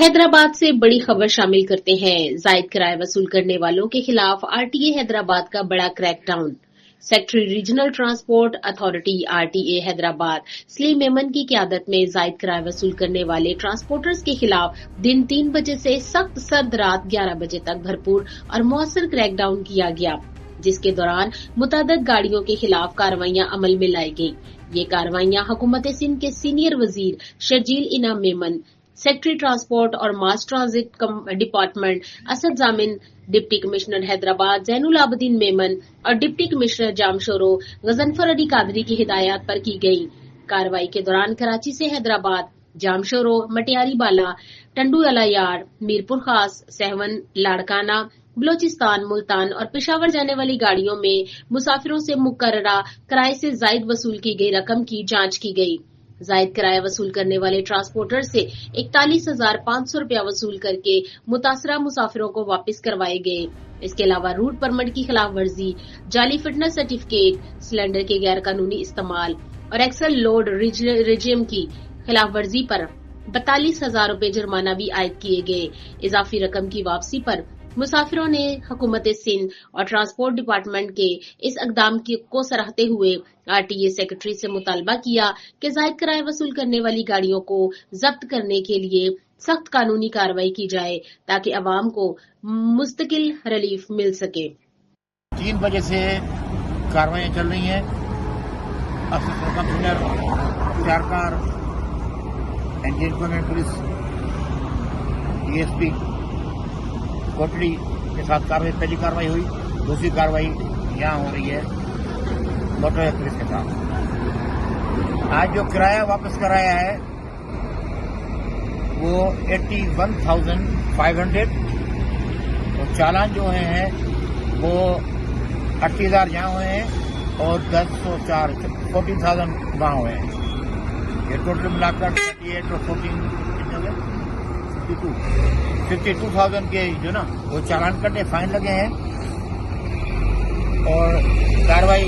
हैदराबाद से बड़ी खबर शामिल करते हैं। जायद किराया वसूल करने वालों के खिलाफ आरटीए हैदराबाद का बड़ा crackdown. Secretary regional transport authority RTA Hyderabad Salim Memon की क़यादत में जायद किराया वसूल करने वाले ट्रांसपोर्टर्स के खिलाफ दिन 3 बजे से सख्त सर्द रात 11 बजे तक भरपूर और मौसर क्रैकडाउन किया गया, जिसके दौरान मुतअद्दिद गाड़ियों के खिलाफ कार्रवाइयां अमल में लाई गई। ये कार्रवाइयां हुकूमत सिंध के सीनियर वजीर शर्जील इनाम मेमन, सेक्रेटरी ट्रांसपोर्ट और मास ट्रांजिट डिपार्टमेंट असद जामिन, डिप्टी कमिश्नर हैदराबाद जैनुल आबदीन मेमन और डिप्टी कमिश्नर जामशोरो गजनफर अली कादरी की हिदायत पर की गई। कार्रवाई के दौरान कराची से हैदराबाद, जामशोरो, मटियारी बाला, टंडू अलायार, मीरपुर खास, सहवन, लाड़काना, बलोचिस्तान, मुल्तान और पेशावर जाने वाली गाड़ियों में मुसाफिरों से मुकर्ररा किराए से जायद वसूल की गई रकम की जांच की गई। जायद किराया वसूल करने वाले ट्रांसपोर्टर से 41,500 रुपया वसूल करके मुतासरा मुसाफिरों को वापस करवाए गए। इसके अलावा रूट परमिट की खिलाफ वर्जी, जाली फिटनेस सर्टिफिकेट, सिलेंडर के गैर कानूनी इस्तेमाल और एक्सल लोड रिजिम की खिलाफ वर्जी पर 42,000 रुपए जुर्माना भी आयद किए गए। इजाफी रकम की वापसी पर मुसाफिरों ने हुकूमत सिंध और ट्रांसपोर्ट डिपार्टमेंट के इस इकदाम को सराहते हुए आरटीए सेक्रेटरी से मुतालबा किया कि जायद किराया वसूल करने वाली गाड़ियों को जब्त करने के लिए सख्त कानूनी कार्रवाई की जाए ताकि अवाम को मुस्तकिल रिलीफ मिल सके। 3 बजे से कार्रवाइयां चल रही हैं। असिस्टेंट कमिश्नर, चारकार, anti information police, DSP Kotri के साथ पहली कार्रवाई हुई। दूसरी कार्रवाई यहाँ हो रही है मोटर पुलिस के साथ। आज जो किराया वापस कराया है वो 81,500 और चालान जो हैं वो 80,000 यहाँ हुए हैं और 10,004 14,000 वहाँ हुए हैं। ये टोटल मिलाकर 38 और 14 कितने हो गए? 52,000 के जो ना वो चालान कटे, फाइन लगे हैं और कार्रवाई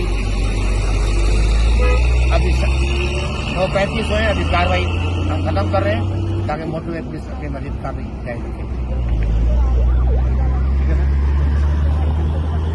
अभी 9:35 हुए। अभी कार्रवाई हम खत्म कर रहे हैं ताकि मोटरवे पुलिस के मजीद कार्रवाई जारी रखे।